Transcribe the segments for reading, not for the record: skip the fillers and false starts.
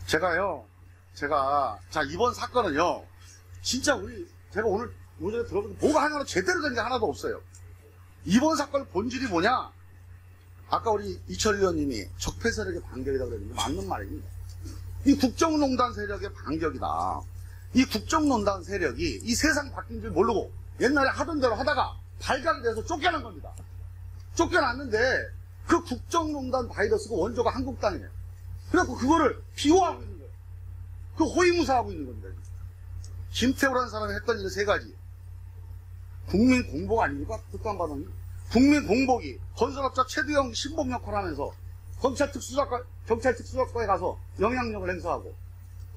제가 이번 사건은요, 진짜 제가 오늘 오전에 들어보니까 뭐가 하나로 제대로 된 게 하나도 없어요. 이번 사건 본질이 뭐냐? 아까 우리 이철 의원님이 적폐 세력의 반격이라고 그랬는데 맞는 말입니다. 이 국정농단 세력의 반격이다. 이 국정농단 세력이 이 세상 바뀐 줄 모르고 옛날에 하던 대로 하다가 발각이 돼서 쫓겨난 겁니다. 쫓겨났는데 그 국정농단 바이러스가 원조가 한국당이에요. 그래갖고 그거를 비호하고 있는 거예요. 그 호위무사하고 있는 겁니다. 김태우라는 사람이 했던 일 세 가지. 국민 공복 아닙니까? 듣도 받았니? 국민 공복이 건설업자 최두영 신복 역할을 하면서 경찰 특수작과에 가서 영향력을 행사하고,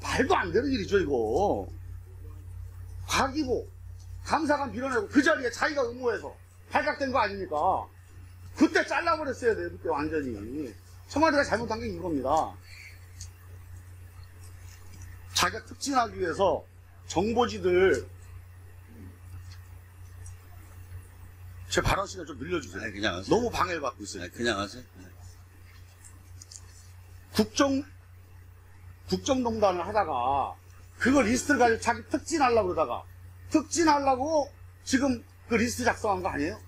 말도 안 되는 일이죠 이거. 과기부 감사관 밀어내고 그 자리에 자기가 응모해서 발각된 거 아닙니까? 그때 잘라버렸어야 돼요. 그때 완전히 청와대가 잘못한 게 이겁니다. 자기가 특진하기 위해서 정보지들, 제 발언 시간 좀 늘려주세요. 아니, 그냥 하세요. 너무 방해를 받고 있어요. 아니, 그냥 하세요. 네. 국정농단을 하다가 그거 리스트를 가지고 자기 특진하려고 그러다가 특진하려고 지금 그 리스트 작성한 거 아니에요?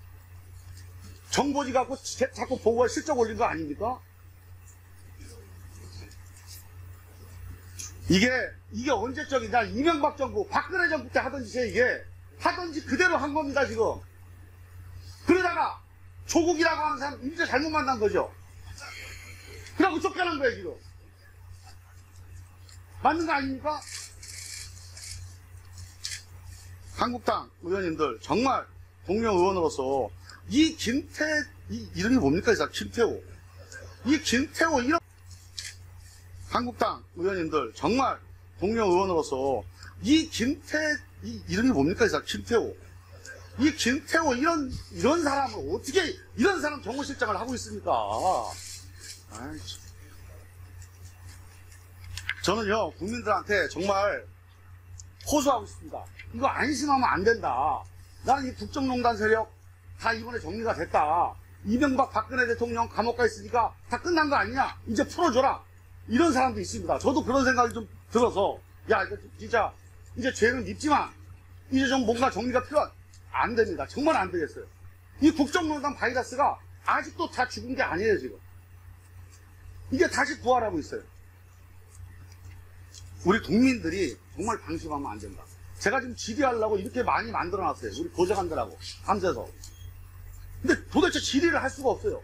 정보지 갖고 자꾸 보고에 실적 올린 거 아닙니까? 이게 언제적이냐? 이명박 정부, 박근혜 정부 때 하던 짓이에요. 이게 하던 짓 그대로 한 겁니다 지금. 그러다가 조국이라고 하는 사람 인제 잘못 만난 거죠. 그러고 쫓겨난 거예요 지금. 맞는 거 아닙니까? 한국당 의원님들, 정말 동료 의원으로서 이 이름이 뭡니까? 이 사람 김태호. 이 김태호 이런, 한국당 의원님들, 정말 동료 의원으로서 이 이름이 뭡니까? 이 사람 김태호. 이 김태호 이런 사람을 어떻게 이런 사람 정무실장을 하고 있습니까? 아이, 저는요 국민들한테 정말 호소하고 싶습니다. 이거 안심하면 안 된다. 나는 이 국정농단 세력 다 이번에 정리가 됐다. 이명박 박근혜 대통령 감옥 가 있으니까 다 끝난 거 아니냐? 이제 풀어줘라. 이런 사람도 있습니다. 저도 그런 생각이 좀 들어서, 야 이거 진짜 이제 죄는 밉지만 이제 좀 뭔가 정리가 안 됩니다. 정말 안 되겠어요. 이 국정농단 바이러스가 아직도 다 죽은 게 아니에요 지금. 이게 다시 부활하고 있어요. 우리 국민들이 정말 방심하면 안 된다. 제가 지금 질의하려고 이렇게 많이 만들어놨어요. 우리 보좌관들하고 밤새서. 근데 도대체 질의를 할 수가 없어요.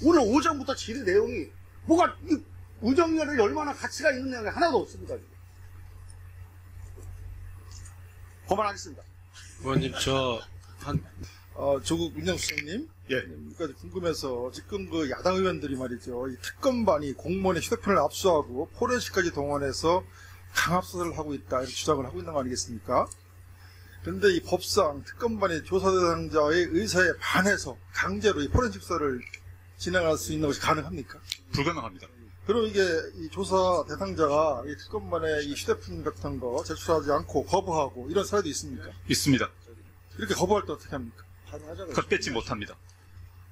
오늘 오전부터 질의 내용이 뭐가 이 의정위원회 얼마나 가치가 있는 내용이 하나도 없습니다. 지금. 그만하겠습니다. 의원님, 조국 민정수석님. 예. 여기까지 궁금해서 지금 그 야당 의원들이 말이죠. 이 특검반이 공무원의 휴대폰을 압수하고 포렌식까지 동원해서 강압수사를 하고 있다. 이렇게 주장을 하고 있는 거 아니겠습니까? 그런데 이 법상 특검반의 조사 대상자의 의사에 반해서 강제로 이 포렌식 수사를 진행할 수 있는 것이 가능합니까? 불가능합니다. 그럼 이게 이 조사 대상자가 이 특검반의 이 휴대폰 같은 거 제출하지 않고 거부하고 이런 사례도 있습니까? 있습니다. 이렇게 거부할 때 어떻게 합니까? 겉뱉지 못합니다.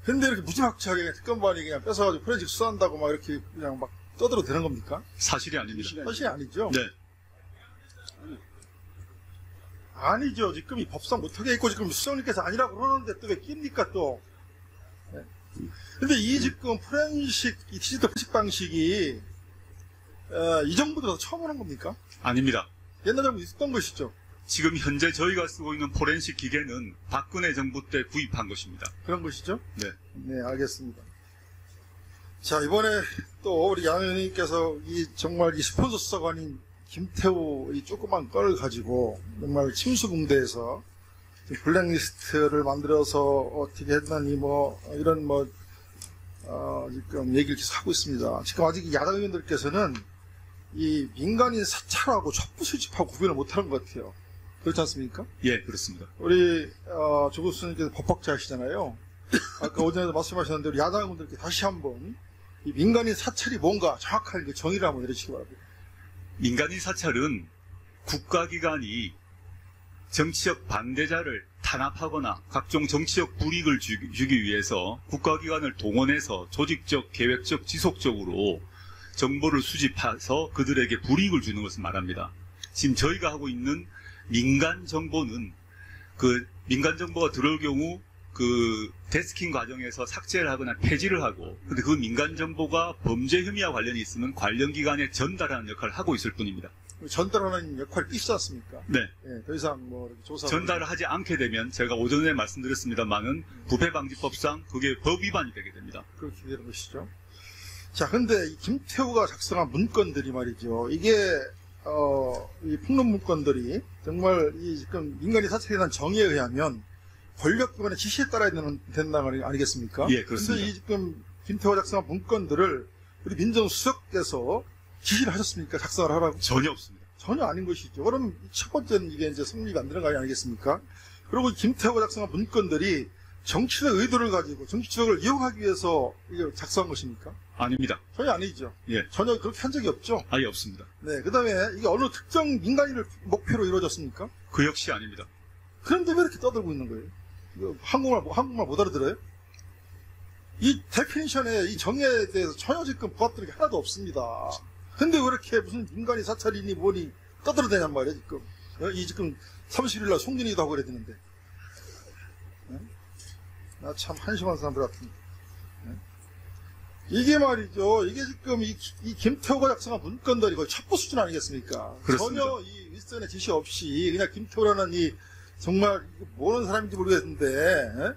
근데 이렇게 무지막지하게 특검반이 그냥 뺏어가지고 포렌식 수사한다고 막 이렇게 그냥 막 떠들어도 되는 겁니까? 사실이 아닙니다. 사실이 아니죠? 네. 아니죠. 지금 이 법상 못하게 있고 지금 수석님께서 아니라고 그러는데 또 왜 낍니까 또? 네. 근데 이 지금 포렌식, 이 디지털 포렌식 방식이 이 정부 들어서 처음 하는 겁니까? 아닙니다. 옛날 정부 있었던 것이죠. 지금 현재 저희가 쓰고 있는 포렌식 기계는 박근혜 정부 때 구입한 것입니다. 그런 것이죠? 네. 네, 알겠습니다. 자, 이번에 또 우리 양 의원님께서 정말 이 스폰서 수사관인 김태우 이 조그만 건을 가지고 정말 침수붕대에서 블랙리스트를 만들어서 어떻게 했나니 이런 지금 얘기를 계속 하고 있습니다. 지금 아직 야당 의원들께서는 이 민간인 사찰하고 첩보 수집하고 구별을 못하는 것 같아요. 그렇지 않습니까? 예, 그렇습니다. 우리 조 교수님께서 법학자시잖아요. 아까 오전에도 말씀하셨는데 우리 야당 의원들께 다시 한번 이 민간인 사찰이 뭔가 정확하게 정의를 한번 내리시기 바랍니다. 민간인 사찰은 국가기관이 정치적 반대자를 탄압하거나 각종 정치적 불이익을 주기 위해서 국가기관을 동원해서 조직적, 계획적, 지속적으로 정보를 수집해서 그들에게 불이익을 주는 것을 말합니다. 지금 저희가 하고 있는 민간 정보는 그 민간 정보가 들어올 경우 그 데스킹 과정에서 삭제를 하거나 폐지를 하고, 근데 그 민간 정보가 범죄 혐의와 관련이 있으면 관련 기관에 전달하는 역할을 하고 있을 뿐입니다. 전달하는 역할이 있지 않습니까? 네. 예, 더 이상 뭐 이렇게 조사 전달을 하지 않게 되면 제가 오전에 말씀드렸습니다만은 부패방지법상 그게 법 위반이 되게 됩니다. 그렇게 되는 것이죠. 자, 근데 이 김태우가 작성한 문건들이 말이죠. 이게 이 폭로 문건들이 정말 이 지금 민간인 사찰에 대한 정의에 의하면 권력기관의 지시에 따라야 된다는 거 아니겠습니까? 예, 그렇습니다. 그런데 이 지금 김태우가 작성한 문건들을 우리 민정수석께서 지시를 하셨습니까? 작성을 하라고? 전혀 없습니다. 전혀 아닌 것이죠. 그럼 첫 번째는 이게 이제 성립이 안 되는 거 아니겠습니까? 그리고 김태호가 작성한 문건들이 정치적 의도를 가지고 정치적을 이용하기 위해서 이게 작성한 것입니까? 아닙니다. 전혀 아니죠. 예, 전혀 그렇게 한 적이 없죠. 아예 없습니다. 네. 그 다음에 이게 어느 특정 민간인을 목표로 이루어졌습니까? 그 역시 아닙니다. 그런데 왜 이렇게 떠들고 있는 거예요? 이거 한국말 못 알아들어요? 이 데피니션에 이 정의에 대해서 전혀 지금 부합되는 게 하나도 없습니다. 근데 왜 이렇게 무슨 민간인 사찰이니 뭐니 떠들어대냔 말이야, 지금. 이 지금 30일 날 송진이도 하고 그래야 되는데. 나 참 한심한 사람들 같은데. 이게 말이죠. 이게 지금 이 김태호가 작성한 문건들이 거의 첩보 수준 아니겠습니까? 그렇습니다. 전혀 이 윗선의 지시 없이 그냥 김태호라는 이 정말 뭐는 사람인지 모르겠는데,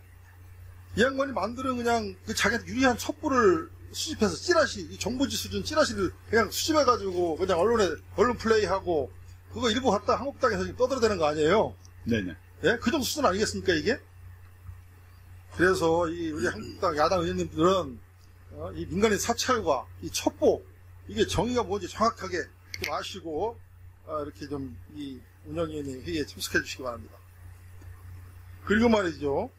이 양반이 만드는 그냥 그 자기한테 유리한 첩보를 수집해서 찌라시, 이 정보지 수준 찌라시를 그냥 수집해가지고 그냥 언론 플레이하고 그거 일부 갖다 한국당에서 지금 떠들어대는 거 아니에요? 네네. 예? 그 정도 수준 아니겠습니까, 이게? 그래서 이 우리 한국당 야당 의원님들은 이 민간인 사찰과 이 첩보, 이게 정의가 뭔지 정확하게 좀 아시고 이렇게 좀 이 운영위원회 회의에 참석해 주시기 바랍니다. 그리고 말이죠.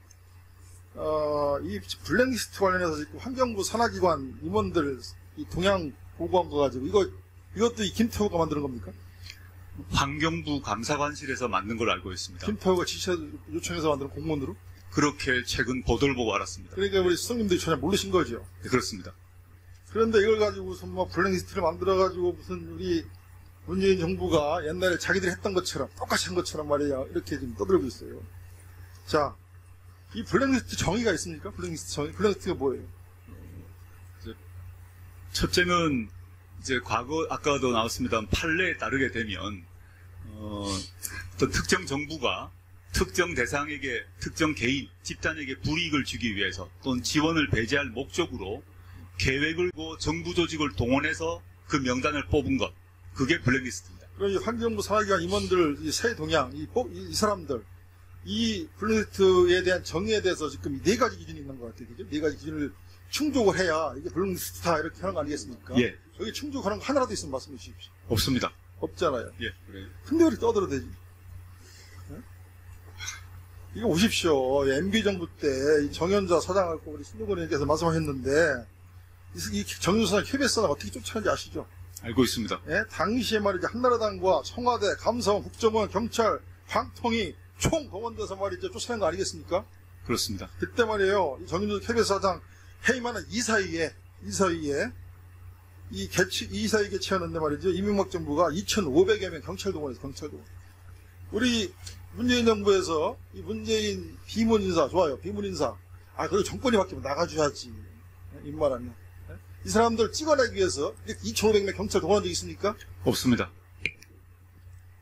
이 블랙리스트 관련해서 지금 환경부 산하기관 임원들 이 동향 보고한 거 가지고 이것도 이 김태호가 만드는 겁니까? 환경부 감사관실에서 만든 걸로 알고 있습니다. 김태호가 지시 요청해서 만드는 공문으로? 그렇게 최근 보도를 보고 알았습니다. 그러니까 우리 수석님들이 전혀 모르신 거죠. 네, 그렇습니다. 그런데 이걸 가지고 무슨 뭐 블랙리스트를 만들어가지고 무슨 우리 문재인 정부가 옛날에 자기들이 했던 것처럼 똑같이 한 것처럼 말이야 이렇게 지금 떠들고 있어요. 자, 이 블랙리스트 정의가 있습니까? 블랙리스트 정의? 블랙리스트가 뭐예요? 첫째는 이제 과거 아까도 나왔습니다. 판례에 따르게 되면 어떤 특정 정부가 특정 대상에게 특정 개인, 집단에게 불이익을 주기 위해서 또는 지원을 배제할 목적으로 계획을 고 정부 조직을 동원해서 그 명단을 뽑은 것, 그게 블랙리스트입니다. 그럼 이 환경부 산하기관 임원들, 이 새 동향, 이 사람들, 이 블랙리스트에 대한 정의에 대해서 지금 네 가지 기준이 있는 것 같아요. 그죠? 네 가지 기준을 충족을 해야 이게 블랙리스트다 이렇게 하는 거 아니겠습니까? 예. 여기 충족하는 거 하나라도 있으면 말씀해 주십시오. 없습니다. 없잖아요. 예, 그래요. 근데 왜 이렇게 떠들어대지? 네? 이거 보십시오. MB정부 때 정현자 사장하고 우리 신동근 의원께서 말씀하셨는데 이 정윤수 사장 KBS가 어떻게 쫓아내는지 아시죠? 알고 있습니다. 예? 당시에 말이죠. 한나라당과 청와대, 감사원, 국정원, 경찰, 방통위 총 동원돼서 말이죠. 쫓아낸 거 아니겠습니까? 그렇습니다. 그때 말이에요. 이 정윤수 KBS 사장 해임하는 이 사이에 이 사이 개최하는데 말이죠. 이명박 정부가 2,500여 명 경찰 동원해서 경찰 동원. 우리 문재인 정부에서 이 문재인 비문 인사 좋아요. 비문 인사. 그리고 정권이 바뀌면 나가줘야지. 입말하면. 이 사람들 찍어내기 위해서 2,500명 경찰 동원한 적 있습니까? 없습니다.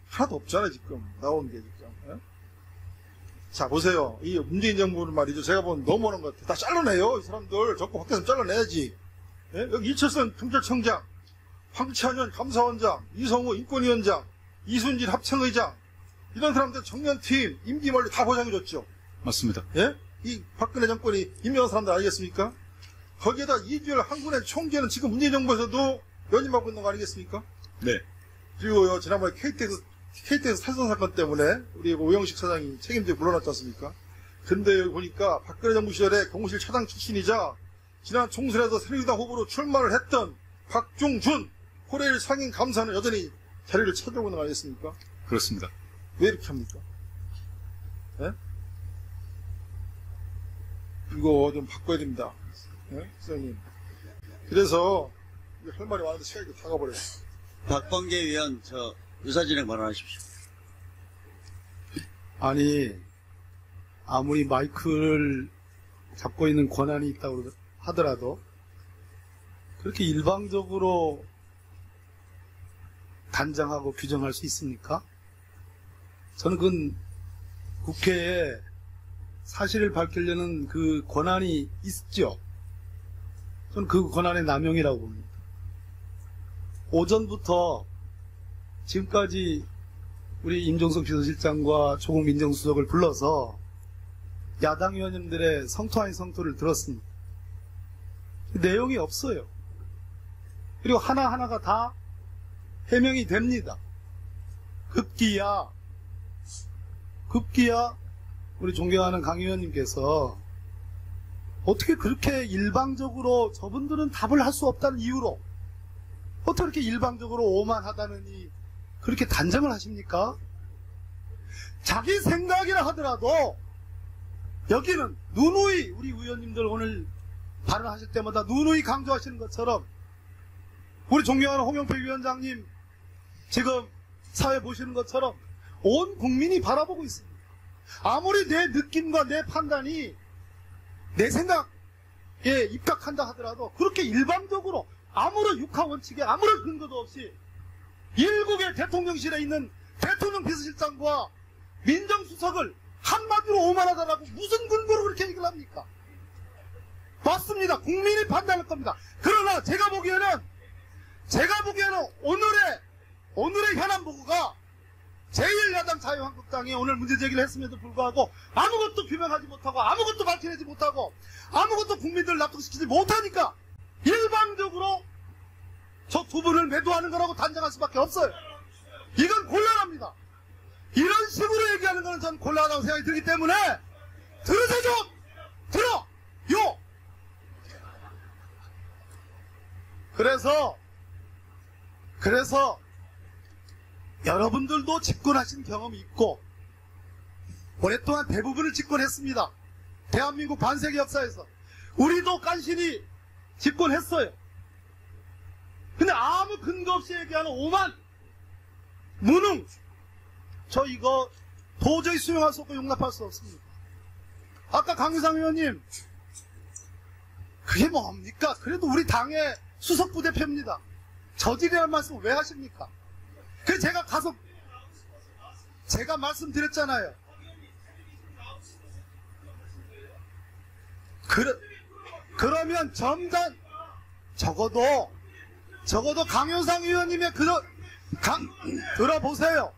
하나도 없잖아요, 지금. 나온 게 지금. 예? 자, 보세요. 이 문재인 정부는 말이죠. 제가 보면 넘어오는 것 같아요. 다 잘라내요. 이 사람들. 정권 바뀌었으면 잘라내야지. 예? 여기 이철선 경찰청장, 황찬현 감사원장, 이성우 인권위원장, 이순진 합창의장, 이런 사람들 청년팀, 임기 만료 다 보장해줬죠. 맞습니다. 예? 이 박근혜 정권이 임명한 사람들 아니겠습니까? 거기에다 이주열 한군의 총재는 지금 문재인 정부에서도 연임하고 있는 거 아니겠습니까? 네. 그리고요, 지난번에 KTX 탈선 사건 때문에 우리 오영식 사장이 책임지고 물러났지 않습니까? 근데 여기 보니까 박근혜 정부 시절에 경호실 차장 출신이자 지난 총선에서 새누리당 후보로 출마를 했던 박종준 코레일 상임 감사는 여전히 자리를 차지하고 있는 거 아니겠습니까? 그렇습니다. 왜 이렇게 합니까? 예? 이거 좀 바꿔야 됩니다. 예? 선생님. 그래서 할 말이 많은데 시간이 다 가버렸어. 박범계 위원, 의사진행 발언하십시오. 아니, 아무리 마이크를 잡고 있는 권한이 있다고 하더라도 그렇게 일방적으로 단정하고 규정할 수 있습니까? 저는 그건 국회에 사실을 밝히려는 그 권한이 있죠. 저는 그 권한의 남용이라고 봅니다. 오전부터 지금까지 우리 임종석 비서실장과 조국 민정수석을 불러서 야당 의원님들의 성토 아닌 성토를 들었습니다. 내용이 없어요. 그리고 하나하나가 다 해명이 됩니다. 급기야 우리 존경하는 강 의원님께서 어떻게 그렇게 일방적으로 저분들은 답을 할 수 없다는 이유로 어떻게 그렇게 일방적으로 오만하다느니 그렇게 단정을 하십니까? 자기 생각이라 하더라도 여기는 누누이 우리 의원님들 오늘 발언하실 때마다 누누이 강조하시는 것처럼 우리 존경하는 홍영표 위원장님 지금 사회 보시는 것처럼 온 국민이 바라보고 있습니다. 아무리 내 느낌과 내 판단이 내 생각에 입각한다 하더라도 그렇게 일방적으로 아무런 육하원칙에 아무런 근거도 없이 일국의 대통령실에 있는 대통령 비서실장과 민정수석을 한마디로 오만하다라고 무슨 근거로 그렇게 얘기를 합니까? 맞습니다. 국민이 판단할 겁니다. 그러나 제가 보기에는 오늘의 현안 보고가 제1야당 자유한국당이 오늘 문제제기를 했음에도 불구하고 아무것도 규명하지 못하고 아무것도 밝혀내지 못하고 아무것도 국민들을 납득시키지 못하니까 일방적으로 저 두 분을 매도하는 거라고 단정할 수밖에 없어요. 이건 곤란합니다. 이런 식으로 얘기하는 거는 전 곤란하다고 생각이 들기 때문에 들으세요 좀! 들어요! 그래서 여러분들도 집권하신 경험이 있고 오랫동안 대부분을 집권했습니다. 대한민국 반세기 역사에서 우리도 간신히 집권했어요. 근데 아무 근거 없이 얘기하는 오만, 무능, 저 이거 도저히 수용할 수 없고 용납할 수 없습니다. 아까 강유상 의원님 그게 뭡니까? 그래도 우리 당의 수석부대표입니다. 저질이라는 말씀 왜 하십니까? 그래서 제가 가서 제가 말씀드렸잖아요. 그러면 점단 적어도 강효상 의원님의 들어보세요.